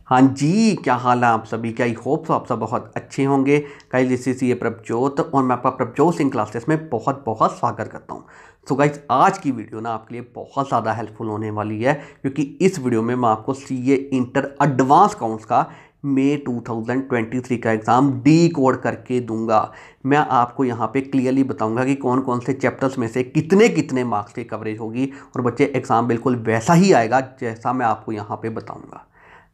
हाँ जी, क्या हाल है आप सभी का। आई होप तो आप सब बहुत अच्छे होंगे। गाइस दिस इज ये प्रभजोत और मैं आपका प्रभजोत सिंह क्लासेस में बहुत बहुत स्वागत करता हूँ। सो गाइस आज की वीडियो ना आपके लिए बहुत ज़्यादा हेल्पफुल होने वाली है, क्योंकि इस वीडियो में मैं आपको सीए इंटर एडवांस काउंट्स का मई 2023 का एग्ज़ाम डी कोड करके दूंगा। मैं आपको यहाँ पे क्लियरली बताऊंगा कि कौन कौन से चैप्टर्स में से कितने कितने मार्क्स की कवरेज होगी और बच्चे एग्ज़ाम बिल्कुल वैसा ही आएगा जैसा मैं आपको यहाँ पे बताऊंगा।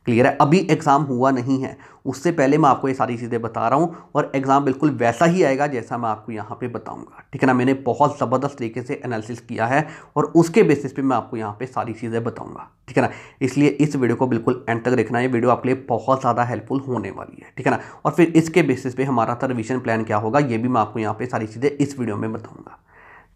क्लियर है। अभी एग्ज़ाम हुआ नहीं है, उससे पहले मैं आपको ये सारी चीज़ें बता रहा हूँ और एग्ज़ाम बिल्कुल वैसा ही आएगा जैसा मैं आपको यहाँ पे बताऊँगा। ठीक है ना। मैंने बहुत ज़बरदस्त तरीके से एनालिसिस किया है और उसके बेसिस पे मैं आपको यहाँ पे सारी चीज़ें बताऊँगा। ठीक है ना। इसलिए इस वीडियो को बिल्कुल एंड तक देखना है, ये वीडियो आपके लिए बहुत ज़्यादा हेल्पफुल होने वाली है। ठीक है ना। और फिर इसके बेसिस पे हमारा रिवीजन प्लान क्या होगा ये भी मैं आपको यहाँ पे सारी चीज़ें इस वीडियो में बताऊँगा।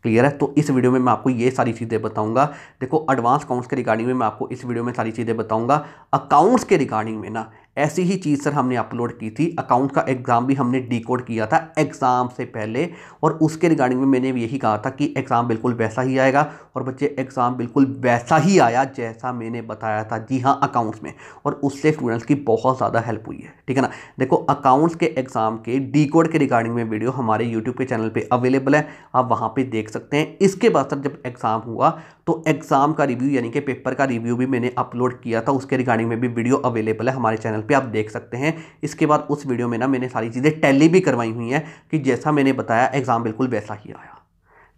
क्लियर है। तो इस वीडियो में मैं आपको ये सारी चीज़ें बताऊंगा। देखो एडवांस अकाउंट्स के रिगार्डिंग में मैं आपको इस वीडियो में सारी चीज़ें बताऊंगा। अकाउंट्स के रिगार्डिंग में ना ऐसी ही चीज़ सर हमने अपलोड की थी। अकाउंट का एग्ज़ाम भी हमने डिकोड किया था एग्ज़ाम से पहले और उसके रिगार्डिंग में मैंने यही कहा था कि एग्ज़ाम बिल्कुल वैसा ही आएगा और बच्चे एग्ज़ाम बिल्कुल वैसा ही आया जैसा मैंने बताया था। जी हाँ, अकाउंट्स में, और उससे स्टूडेंट्स की बहुत ज़्यादा हेल्प हुई है। ठीक है ना। देखो अकाउंट्स के एग्ज़ाम के डिकोड के रिगार्डिंग में वीडियो हमारे यूट्यूब के चैनल पर अवेलेबल है, आप वहाँ पर देख सकते हैं। इसके बाद सर जब एग्ज़ाम हुआ तो एग्ज़ाम का रिव्यू यानी कि पेपर का रिव्यू भी मैंने अपलोड किया था, उसके रिगार्डिंग में भी वीडियो अवेलेबल है हमारे चैनल पे, आप देख सकते हैं। इसके बाद उस वीडियो में ना मैंने सारी चीज़ें टैली भी करवाई हुई हैं कि जैसा मैंने बताया एग्ज़ाम बिल्कुल वैसा ही आया।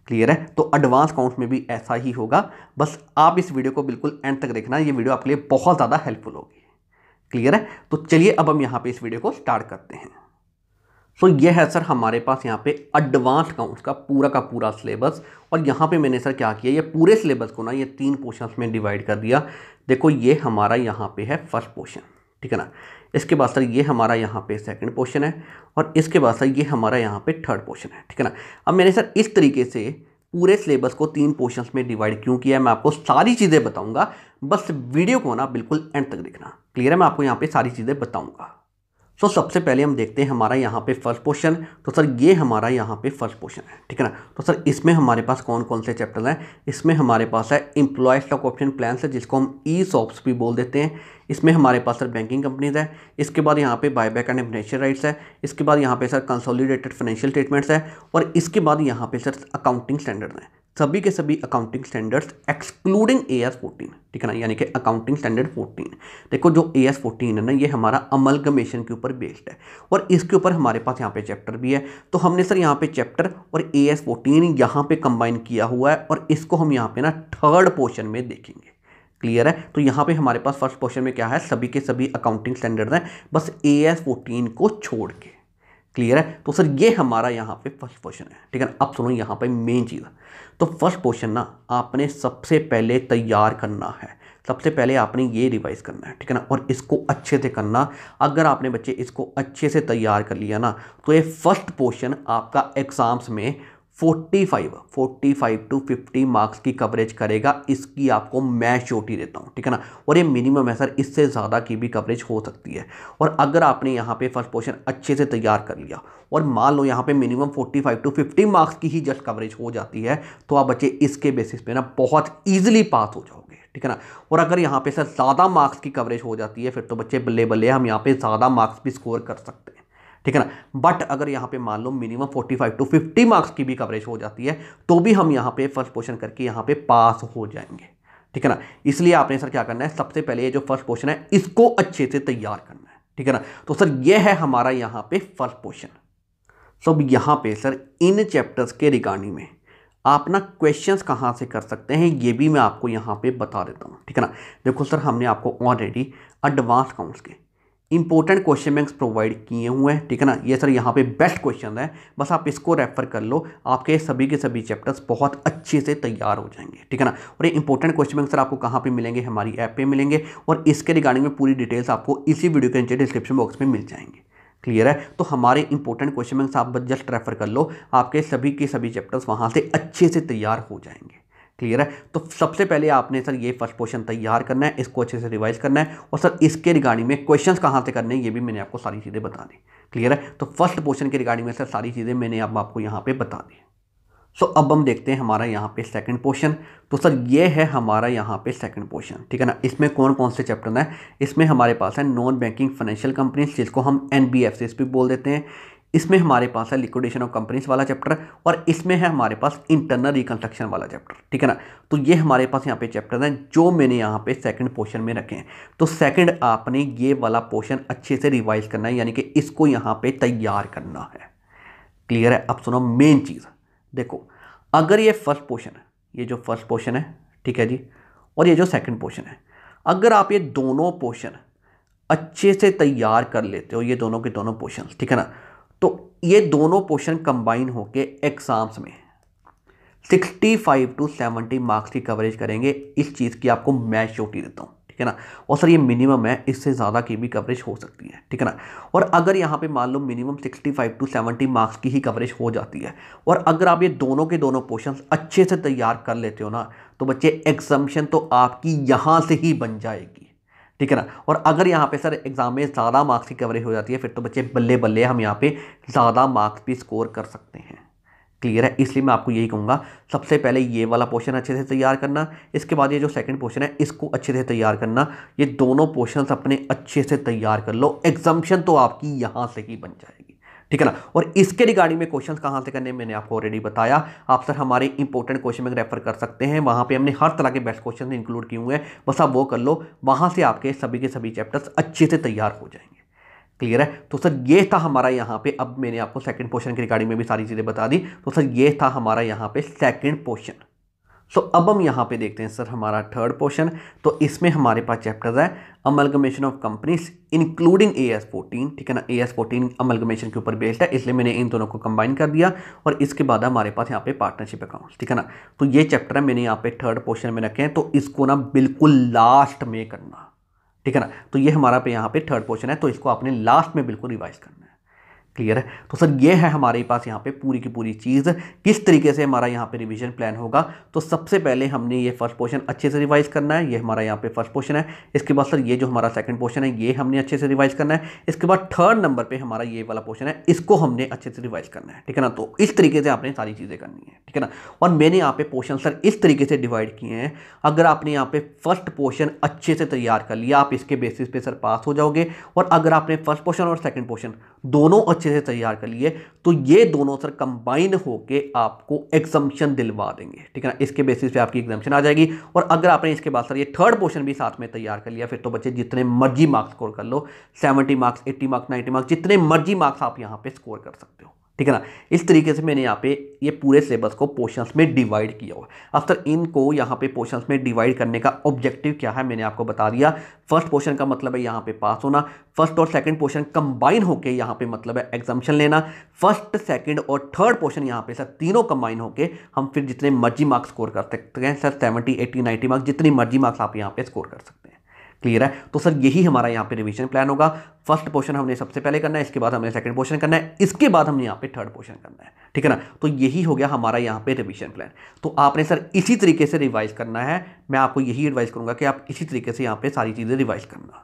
क्लियर है। तो एडवांस काउंट्स में भी ऐसा ही होगा, बस आप इस वीडियो को बिल्कुल एंड तक देखना, ये वीडियो आपके लिए बहुत ज़्यादा हेल्पफुल होगी। क्लियर है। तो चलिए अब हम यहाँ पे इस वीडियो को स्टार्ट करते हैं। सो ये है सर हमारे पास यहाँ पे एडवांस अकाउंट्स का पूरा सिलेबस। और यहाँ पे मैंने सर क्या किया, ये पूरे सिलेबस को ना ये 3 पोर्शंस में डिवाइड कर दिया। देखो ये हमारा यहाँ पे है फर्स्ट पोर्शन। ठीक है ना। इसके बाद सर ये हमारा यहाँ पे सेकंड पोर्शन है और इसके बाद सर ये हमारा यहाँ पे थर्ड पोर्शन है। ठीक है ना। अब मैंने सर इस तरीके से पूरे सिलेबस को 3 पोर्शंस में डिवाइड क्यों किया है मैं आपको सारी चीज़ें बताऊँगा, बस वीडियो को ना बिल्कुल एंड तक देखना। क्लियर है। मैं आपको यहाँ पे सारी चीज़ें बताऊँगा। सो सबसे पहले हम देखते हैं हमारा यहाँ पे फर्स्ट पोर्शन। तो सर ये हमारा यहाँ पे फर्स्ट पोर्शन है। ठीक है ना। तो सर इसमें हमारे पास कौन कौन से चैप्टर हैं, इसमें हमारे पास है एम्प्लॉय स्टॉक ऑप्शन प्लान है जिसको हम ESOPs भी बोल देते हैं। इसमें हमारे पास सर बैंकिंग कंपनीज है। इसके बाद यहाँ पे बायबैक एंड बेनिफिशियल राइट्स है। इसके बाद यहाँ पे सर कंसोलिडेटेड फाइनेंशियल स्टेटमेंट्स है और इसके बाद यहाँ पे सर अकाउंटिंग स्टैंडर्ड है, सभी के सभी अकाउंटिंग स्टैंडर्ड्स एक्सक्लूडिंग AS 14। ठीक है ना। यानी कि अकाउंटिंग स्टैंडर्ड 14। देखो जो AS 14 है ना ये हमारा अमलगमेशन के ऊपर बेस्ड है और इसके ऊपर हमारे पास यहाँ पे चैप्टर भी है। तो हमने सर यहाँ पे चैप्टर और AS 14 यहाँ पे कंबाइन किया हुआ है और इसको हम यहाँ पे ना थर्ड पोर्शन में देखेंगे। क्लियर है। तो यहाँ पे हमारे पास फर्स्ट पोर्शन में क्या है, सभी के सभी अकाउंटिंग स्टैंडर्ड हैं बस AS 14 को छोड़ के। क्लियर है। तो सर ये हमारा यहाँ पे फर्स्ट पोर्शन है। ठीक है ना। अब सुनो यहाँ पे मेन चीज़, तो फर्स्ट पोर्शन ना आपने सबसे पहले तैयार करना है, सबसे पहले आपने ये रिवाइज करना है। ठीक है ना। और इसको अच्छे से करना। अगर आपने बच्चे इसको अच्छे से तैयार कर लिया ना तो ये फर्स्ट पोर्शन आपका एग्जाम्स में 45 टू 50 मार्क्स की कवरेज करेगा। इसकी आपको मैं श्योरिटी देता हूँ। ठीक है ना। और ये मिनिमम है सर, इससे ज़्यादा की भी कवरेज हो सकती है। और अगर आपने यहाँ पे फर्स्ट पोर्शन अच्छे से तैयार कर लिया और मान लो यहाँ पे मिनिमम 45 टू 50 मार्क्स की ही जस्ट कवरेज हो जाती है तो आप बच्चे इसके बेसिस पे ना बहुत ईजिली पास हो जाओगे। ठीक है ना। और अगर यहाँ पे सर ज़्यादा मार्क्स की कवरेज हो जाती है फिर तो बच्चे बल्ले बल्ले हम यहाँ पे ज़्यादा मार्क्स भी स्कोर कर सकते हैं। ठीक है ना। बट अगर यहाँ पे मान लो मिनिमम 45 टू 50 मार्क्स की भी कवरेज हो जाती है तो भी हम यहाँ पे फर्स्ट पोर्शन करके यहाँ पे पास हो जाएंगे। ठीक है ना। इसलिए आपने सर क्या करना है, सबसे पहले ये जो फर्स्ट पोर्शन है इसको अच्छे से तैयार करना है। ठीक है ना। तो सर ये है हमारा यहाँ पे फर्स्ट पोर्शन। सब यहाँ पे सर इन चैप्टर्स के रिगार्डिंग में आप ना क्वेश्चंस कहाँ से कर सकते हैं ये भी मैं आपको यहाँ पे बता देता हूँ। ठीक है ना। देखो सर हमने आपको ऑलरेडी एडवांस अकाउंट्स के इंपॉर्टेंट क्वेश्चन बैंक्स प्रोवाइड किए हुए हैं। ठीक है ना। ये सर यहाँ पे बेस्ट क्वेश्चन है, बस आप इसको रेफर कर लो, आपके सभी के सभी चैप्टर्स बहुत अच्छे से तैयार हो जाएंगे। ठीक है ना। और ये इंपॉर्टेंट क्वेश्चन बैंक सर आपको कहाँ पे मिलेंगे, हमारी ऐप पे मिलेंगे और इसके रिगार्डिंग में पूरी डिटेल्स आपको इसी वीडियो के नीचे डिस्क्रिप्शन बॉक्स में मिल जाएंगे। क्लियर है। तो हमारे इंपॉर्टेंट क्वेश्चन बैंक्स आप जस्ट रेफर कर लो, आपके सभी के सभी चैप्टर्स वहाँ से अच्छे से तैयार हो जाएंगे। क्लियर है। तो सबसे पहले आपने सर ये फर्स्ट पोर्शन तैयार करना है, इसको अच्छे से रिवाइज करना है और सर इसके रिगार्डिंग में क्वेश्चंस कहाँ से करने हैं ये भी मैंने आपको सारी चीज़ें बता दी। क्लियर है। तो फर्स्ट पोर्शन के रिगार्डिंग में सर सारी चीज़ें मैंने अब आपको यहाँ पे बता दी। सो अब हम देखते हैं हमारा यहाँ पे सेकंड पोर्शन। तो सर ये है हमारा यहाँ पे सेकंड पोर्शन, ठीक है ना। इसमें कौन कौन से चैप्टर हैं? इसमें हमारे पास है नॉन बैंकिंग फाइनेंशियल कंपनीज, जिसको हम NBFCs भी बोल देते हैं। इसमें हमारे पास है लिक्विडेशन ऑफ कंपनीज वाला चैप्टर, और इसमें है हमारे पास इंटरनल रिकंस्ट्रक्शन वाला चैप्टर, ठीक है ना। तो ये हमारे पास यहाँ पे चैप्टर हैं जो मैंने यहाँ पे सेकंड पोर्शन में रखे हैं। तो सेकंड आपने ये वाला पोर्शन अच्छे से रिवाइज करना है, यानी कि इसको यहाँ पे तैयार करना है। क्लियर है? अब सुनो मेन चीज़, देखो अगर ये फर्स्ट पोर्शन है, ये जो फर्स्ट पोर्शन है, ठीक है जी, और ये जो सेकंड पोर्शन है, अगर आप ये दोनों पोर्शन अच्छे से तैयार कर लेते हो, ये दोनों के दोनों पोर्शन, ठीक है ना, तो ये दोनों पोर्शन कंबाइन होके एग्जाम्स में 65 to 70 मार्क्स की कवरेज करेंगे। इस चीज़ की आपको मैं श्योरिटी देता हूँ, ठीक है ना। और सर ये मिनिमम है, इससे ज़्यादा की भी कवरेज हो सकती है, ठीक है ना। और अगर यहाँ पे मान लो मिनिमम 65 to 70 मार्क्स की ही कवरेज हो जाती है, और अगर आप ये दोनों के दोनों पोर्शंस अच्छे से तैयार कर लेते हो ना, तो बच्चे एग्जामिशन तो आपकी यहाँ से ही बन जाएगी, ठीक है ना। और अगर यहाँ पे सर एग्जाम में ज़्यादा मार्क्स की कवरेज हो जाती है, फिर तो बच्चे बल्ले बल्ले हम यहाँ पे ज़्यादा मार्क्स भी स्कोर कर सकते हैं। क्लियर है? इसलिए मैं आपको यही कहूँगा, सबसे पहले ये वाला पोर्शन अच्छे से तैयार करना, इसके बाद ये जो सेकंड पोर्शन है इसको अच्छे से तैयार करना। ये दोनों पोर्शंस अपने अच्छे से तैयार कर लो, एग्जाम्शन तो आपकी यहाँ से ही बन जाएगी, ठीक है ना। और इसके रिगार्डिंग में क्वेश्चंस कहाँ से करने मैंने आपको ऑलरेडी बताया। आप सर हमारे इंपॉर्टेंट क्वेश्चन में रेफर कर सकते हैं, वहाँ पे हमने हर तरह के बेस्ट क्वेश्चन इंक्लूड किए हुए हैं, बस आप वो कर लो, वहाँ से आपके सभी के सभी चैप्टर्स अच्छे से तैयार हो जाएंगे। क्लियर है? तो सर ये था हमारा यहाँ पे, अब मैंने आपको सेकंड पोर्शन के रिगार्डिंग में भी सारी चीज़ें बता दी। तो सर ये था हमारा यहाँ पे सेकंड पोर्शन। सो अब हम यहाँ पे देखते हैं सर हमारा थर्ड पोर्शन। तो इसमें हमारे पास चैप्टर्स है amalgamation of companies including AS14, ठीक है ना। AS14 अमलगमेशन के ऊपर बेस्ड है, इसलिए मैंने इन दोनों को कंबाइन कर दिया। और इसके बाद हमारे पास यहाँ पे पार्टनरशिप अकाउंट्स, ठीक है ना। तो ये चैप्टर है मैंने यहाँ पे थर्ड पोर्शन में रखे हैं, तो इसको ना बिल्कुल लास्ट में करना, ठीक है ना। तो ये हमारा पे यहाँ पे थर्ड पोर्शन है, तो इसको आपने लास्ट में बिल्कुल रिवाइज करना है। क्लियर है? तो सर ये है हमारे पास यहाँ पे पूरी की पूरी चीज़, किस तरीके से हमारा यहाँ पे रिवीजन प्लान होगा। तो सबसे पहले हमने ये फर्स्ट पोर्शन अच्छे से रिवाइज करना है, ये हमारा यहाँ पे फर्स्ट पोर्शन है। इसके बाद सर ये जो हमारा सेकंड पोर्शन है ये हमने अच्छे से रिवाइज करना है। इसके बाद थर्ड नंबर पे हमारा ये वाला पोर्शन है, इसको हमने अच्छे से रिवाइज करना है, ठीक है ना। तो इस तरीके से आपने सारी चीज़ें करनी है, ठीक है ना। और मैंने यहाँ पे पोर्शन सर इस तरीके से डिवाइड किए हैं, अगर आपने यहाँ पे फर्स्ट पोर्शन अच्छे से तैयार कर लिया, आप इसके बेसिस पे सर पास हो जाओगे। और अगर आपने फर्स्ट पोर्शन और सेकंड पोर्शन दोनों अच्छे से तैयार कर लिए, तो ये दोनों सर कंबाइन होके आपको एग्जाम्शन दिलवा देंगे, ठीक है ना। इसके बेसिस पे आपकी एग्जाम्शन आ जाएगी। और अगर आपने इसके बाद सर ये थर्ड पोर्शन भी साथ में तैयार कर लिया, फिर तो बच्चे जितने मर्जी मार्क्स स्कोर कर लो, 70 मार्क्स, 80 मार्क्स, 90 मार्क्स, जितने मर्जी मार्क्स आप यहाँ पे स्कोर कर सकते हो, ठीक है ना। इस तरीके से मैंने यहाँ पे ये पूरे सिलेबस को पोर्शंस में डिवाइड किया हुआ है। अब सर इनको यहाँ पे पोर्शंस में डिवाइड करने का ऑब्जेक्टिव क्या है मैंने आपको बता दिया। फर्स्ट पोर्शन का मतलब है यहाँ पे पास होना, फर्स्ट और सेकंड पोर्शन कंबाइन होके यहाँ पे मतलब है एग्जाम्शन लेना, फर्स्ट सेकंड और थर्ड पोर्शन यहाँ पे सर तीनों कंबाइन होके हम फिर जितने मर्जी मार्क्स स्कोर कर सकते हैं सर, 70, 80, 90 मार्क्स, जितनी मर्जी मार्क्स आप यहाँ पे स्कोर कर सकते हैं। क्लियर है? तो सर यही हमारा यहाँ पे रिवीजन प्लान होगा। फर्स्ट पोर्शन हमने सबसे पहले करना है, इसके बाद हमने सेकंड पोर्शन करना है, इसके बाद हमने यहाँ पे थर्ड पोर्शन करना है, ठीक है ना। तो यही हो गया हमारा यहाँ पे रिवीजन प्लान। तो आपने सर इसी तरीके से रिवाइज करना है, मैं आपको यही एडवाइस करूंगा कि आप इसी तरीके से यहाँ पे सारी चीज़ें रिवाइज करना।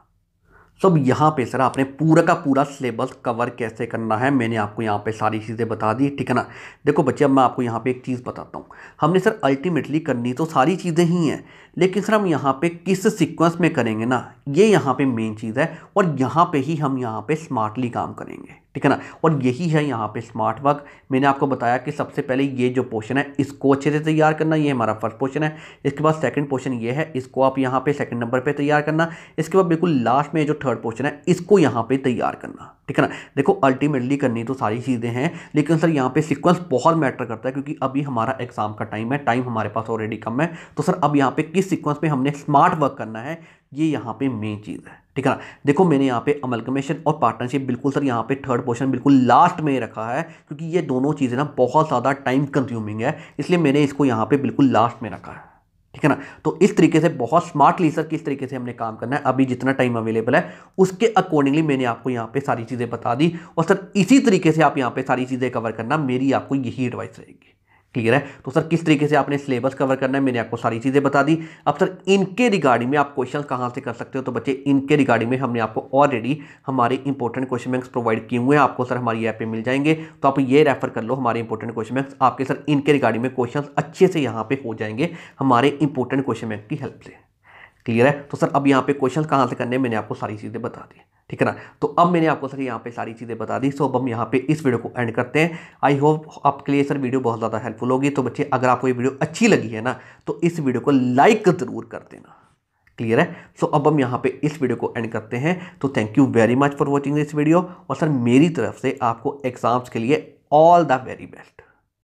तो अब यहाँ पे सर आपने पूरा का पूरा सिलेबस कवर कैसे करना है मैंने आपको यहाँ पे सारी चीज़ें बता दी, ठीक है ना। देखो बच्चे, अब मैं आपको यहाँ पे एक चीज़ बताता हूँ। हमने सर अल्टीमेटली करनी तो सारी चीज़ें ही हैं, लेकिन सर हम यहाँ पे किस सीक्वेंस में करेंगे ना, ये यहाँ पे मेन चीज़ है। और यहाँ पे ही हम यहाँ पे स्मार्टली काम करेंगे, ठीक है ना। और यही है यहाँ पे स्मार्ट वर्क। मैंने आपको बताया कि सबसे पहले ये जो पोर्शन है इसको अच्छे से तैयार करना, ये हमारा फर्स्ट पोर्शन है। इसके बाद सेकंड पोर्शन ये है, इसको आप यहाँ पे सेकंड नंबर पे तैयार करना। इसके बाद बिल्कुल लास्ट में जो थर्ड पोर्शन है इसको यहाँ पे तैयार करना, ठीक है ना। देखो अल्टीमेटली करनी तो सारी चीज़ें हैं, लेकिन सर यहाँ पे सीक्वेंस बहुत मैटर करता है, क्योंकि अभी हमारा एग्जाम का टाइम है, टाइम हमारे पास ऑलरेडी कम है। तो सर अब यहाँ पे किस सीक्वेंस में हमने स्मार्ट वर्क करना है, ये यहाँ पे मेन चीज़ है, ठीक है ना। देखो मैंने यहाँ पे अमलगमेशन और पार्टनरशिप बिल्कुल सर यहाँ पे थर्ड पोर्शन बिल्कुल लास्ट में रखा है, क्योंकि ये दोनों चीज़ें ना बहुत ज़्यादा टाइम कंज्यूमिंग है, इसलिए मैंने इसको यहाँ पे बिल्कुल लास्ट में रखा है, ठीक है ना। तो इस तरीके से बहुत स्मार्टली सर किस तरीके से हमने काम करना है, अभी जितना टाइम अवेलेबल है उसके अकॉर्डिंगली मैंने आपको यहाँ पे सारी चीज़ें बता दी। और सर इसी तरीके से आप यहाँ पे सारी चीज़ें कवर करना, मेरी आपको यही एडवाइस रहेगी। क्लियर है। तो सर किस तरीके से आपने सिलेबस कवर करना है मैंने आपको सारी चीज़ें बता दी। अब सर इनके रिगार्डिंग में आप क्वेश्चन कहाँ से कर सकते हो, तो बच्चे इनके रिगार्डिंग में हमने आपको ऑलरेडी हमारे इंपॉर्टेंट क्वेश्चन बैंक्स प्रोवाइड किए हुए हैं, आपको सर हमारी ऐप पे मिल जाएंगे। तो आप ये रेफर कर लो हमारे इंपॉर्टेंट क्वेश्चन बैंक्स, आपके सर इनके रिगार्डिंग में क्वेश्चन अच्छे से यहाँ पे हो जाएंगे हमारे इंपॉर्टेंट क्वेश्चन बैंक की हेल्प से। क्लियर है। तो सर अब यहाँ पे क्वेश्चन कहाँ से करने मैंने आपको सारी चीज़ें बता दी, ठीक है ना। तो अब मैंने आपको सर यहाँ पे सारी चीज़ें बता दी। सो अब हम यहाँ पे इस वीडियो को एंड करते हैं। आई होप आपके लिए सर वीडियो बहुत ज़्यादा हेल्पफुल होगी। तो बच्चे अगर आपको ये वीडियो अच्छी लगी है ना तो इस वीडियो को लाइक ज़रूर कर देना। क्लियर है। सो अब हम यहाँ पे इस वीडियो को एंड करते हैं। तो thank you very much for watching this video. और सर मेरी तरफ से आपको एग्जाम्स के लिए ऑल द वेरी बेस्ट।